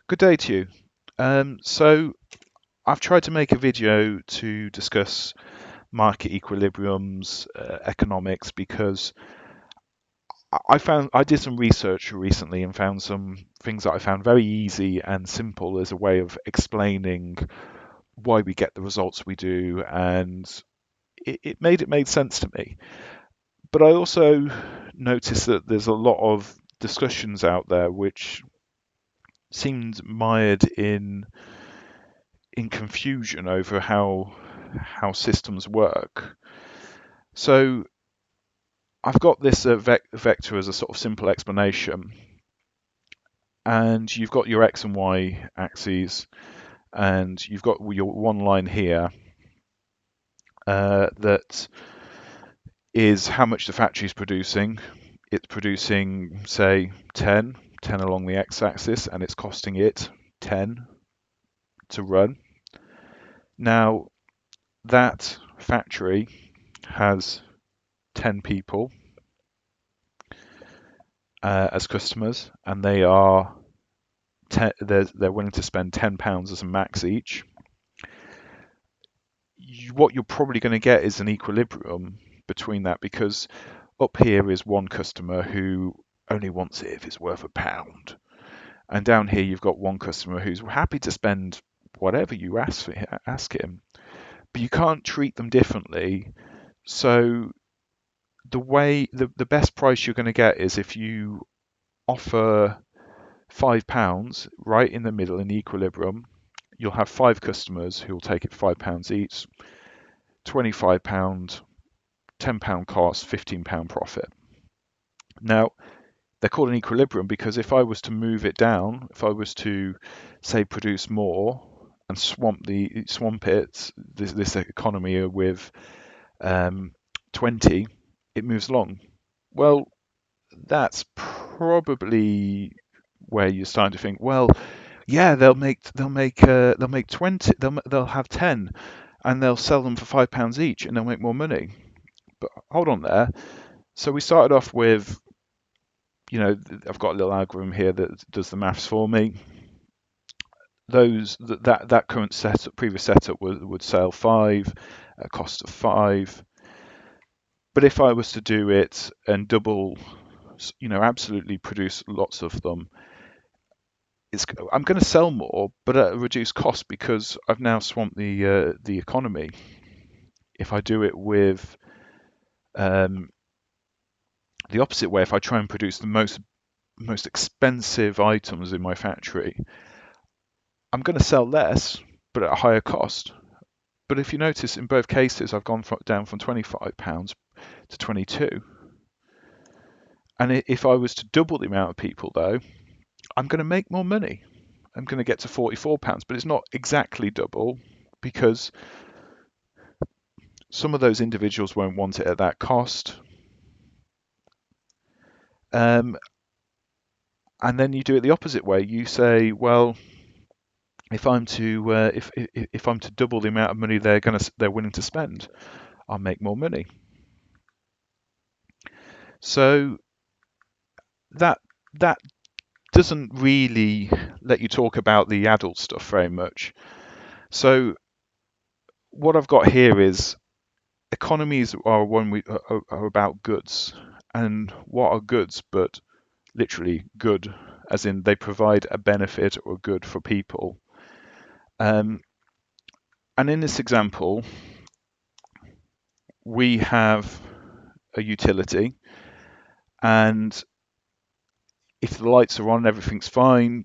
Good day to you. So I've tried to make a video to discuss market equilibriums, economics, because I did some research recently and found some things that I found very easy and simple as a way of explaining why we get the results we do, and it made sense to me. But I also noticed that there's a lot of discussions out there which seemed mired in confusion over how systems work. So I've got this vector as a sort of simple explanation, and you've got your x and y axes, and you've got your one line here that is how much the factory is producing. It's producing, say, 10 along the x-axis, and it's costing it 10 to run. Now, that factory has 10 people as customers, and they're willing to spend £10 as a max each. What you're probably going to get is an equilibrium between that, because up here is one customer who only wants it if it's worth £1, and down here you've got one customer who's happy to spend whatever you ask him, but you can't treat them differently. So the best price you're going to get is if you offer £5 right in the middle in the equilibrium. You'll have 5 customers who will take it £5 each, £25, £10 cost, £15 profit. Now, they're called an equilibrium because if I was to move it down, if I was to say produce more and swamp this economy with 20, it moves along. Well, that's probably where you're starting to think, well, yeah, they'll make 20, they'll have 10, and they'll sell them for £5 each, and they'll make more money. But hold on there. So we started off with, I've got a little algorithm here that does the maths for me. That current previous setup would sell 5, at a cost of 5. But if I was to do it and double, absolutely produce lots of them, I'm going to sell more, but at a reduced cost because I've now swamped the economy. If I do it with um, the opposite way, if I try and produce the most expensive items in my factory, I'm going to sell less, but at a higher cost. But if you notice, in both cases, I've gone down from £25 to 22. And if I was to double the amount of people, though, I'm going to make more money. I'm going to get to £44, but it's not exactly double because some of those individuals won't want it at that cost. Um, and then you do it the opposite way. You say, well, if I'm to double the amount of money they're willing to spend, I'll make more money. So that doesn't really let you talk about the adult stuff very much. So what I've got here is economies are about goods, and what are goods but literally good, as in they provide a benefit or a good for people. And in this example, we have a utility, and if the lights are on, everything's fine.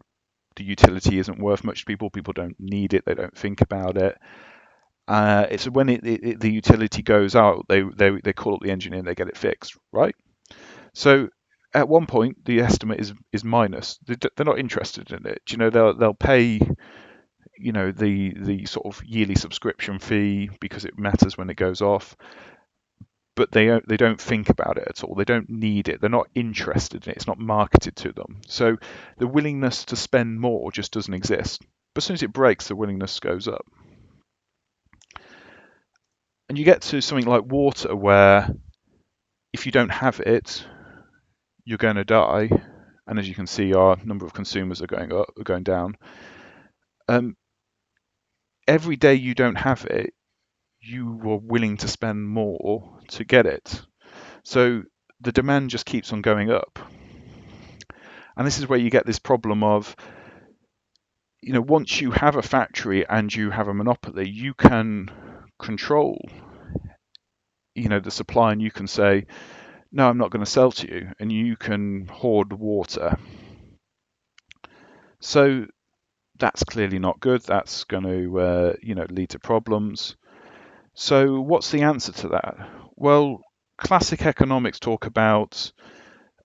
The utility isn't worth much to people. People don't need it. They don't think about it. It's when the utility goes out, they call up the engineer and they get it fixed, right? So at one point, the estimate is minus. They're not interested in it. They'll pay the sort of yearly subscription fee because it matters when it goes off, but they don't think about it at all. They don't need it. They're not interested in it. It's not marketed to them. So the willingness to spend more just doesn't exist. But as soon as it breaks, the willingness goes up. And you get to something like water, where if you don't have it, you're going to die. and as you can see, our number of consumers are going down. Um, every day you don't have it, you are willing to spend more to get it. So the demand just keeps on going up. And this is where you get this problem of, once you have a factory and you have a monopoly, you can control, the supply, and you can say, no, I'm not going to sell to you, and you can hoard water. So that's clearly not good. That's going to, lead to problems. So what's the answer to that? Well, classic economics talk about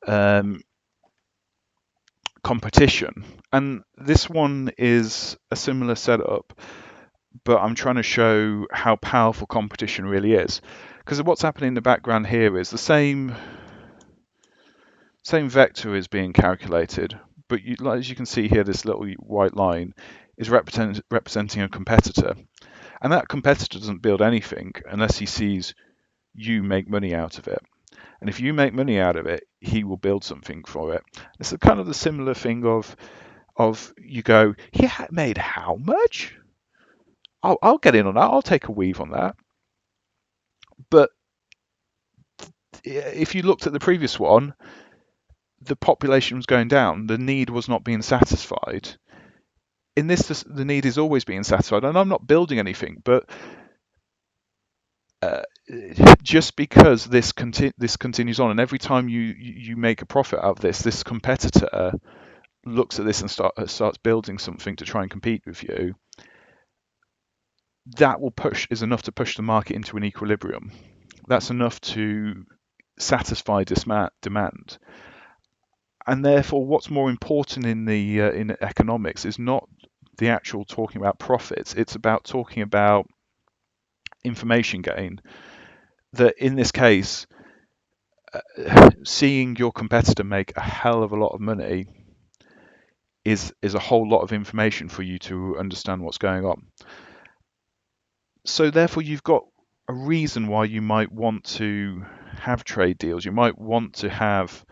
um, competition, and this one is a similar setup, but I'm trying to show how powerful competition really is. Because what's happening in the background here is the same vector is being calculated, but as you can see here, this little white line is representing a competitor, and that competitor doesn't build anything unless he sees you make money out of it. And if you make money out of it, he will build something for it. It's kind of the similar thing of you go, he made how much? I'll get in on that. I'll take a weave on that. But if you looked at the previous one, the population was going down. The need was not being satisfied. In this, the need is always being satisfied. And I'm not building anything, but uh, just because this continues on, and every time you make a profit out of this competitor looks at this and starts building something to try and compete with you. That is enough to push the market into an equilibrium. That's enough to satisfy demand. And therefore, what's more important in economics is not the actual talking about profits. It's about talking about information gain. That in this case, seeing your competitor make a hell of a lot of money is a whole lot of information for you to understand what's going on. So therefore, you've got a reason why you might want to have trade deals. You might want to have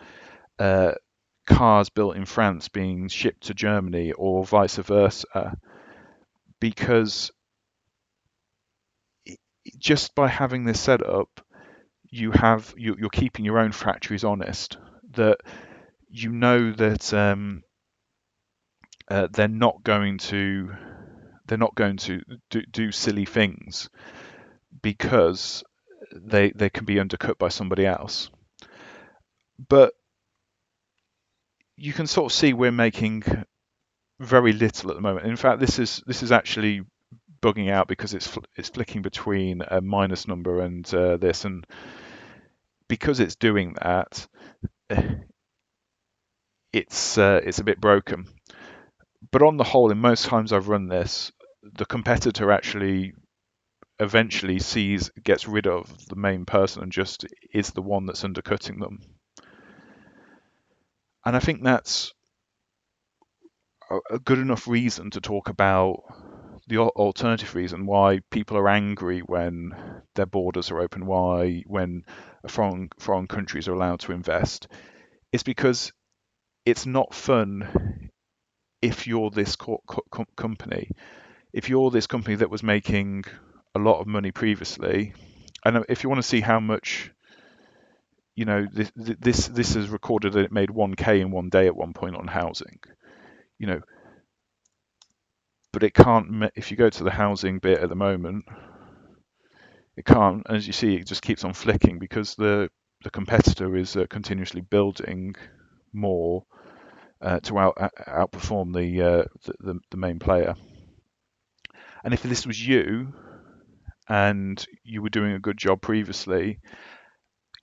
uh, cars built in France being shipped to Germany or vice versa, because just by having this set up, you're keeping your own factories honest. That you know that they're not going to do silly things because they can be undercut by somebody else. But you can sort of see we're making very little at the moment. In fact, this is actually bugging out because it's flicking between a minus number and this, and because it's doing that, it's a bit broken. But on the whole, in most times I've run this, the competitor actually eventually gets rid of the main person and just is the one that's undercutting them. And I think that's a good enough reason to talk about the alternative reason why people are angry when their borders are open, why when foreign countries are allowed to invest. It's because it's not fun if you're this company. If you're this company that was making a lot of money previously, and if you want to see how much, this is recorded that it made 1K in one day at one point on housing, you know, but it can't. If you go to the housing bit at the moment, it can't. As you see, it just keeps on flicking because the competitor is continuously building more to outperform the main player. And if this was you and you were doing a good job previously,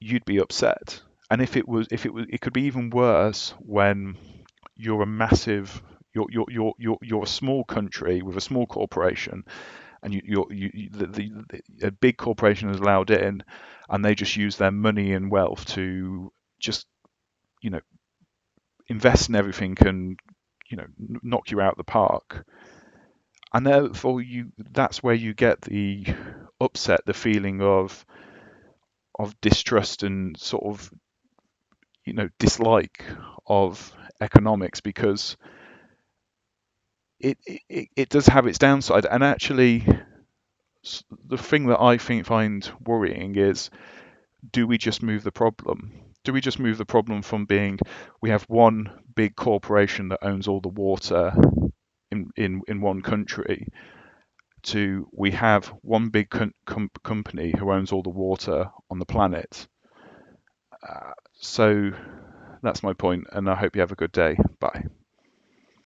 you'd be upset. And it could be even worse when you're a massive, you're a small country with a small corporation, and a big corporation is allowed in, and they just use their money and wealth to just, invest in everything and, knock you out the park. And therefore, that's where you get the upset, the feeling of distrust and sort of, dislike of economics, because it does have its downside. And actually, the thing that I find worrying is, do we just move the problem? Do we just move the problem from being, we have one big corporation that owns all the water in one country, to we have one big company who owns all the water on the planet? So that's my point, and I hope you have a good day. Bye.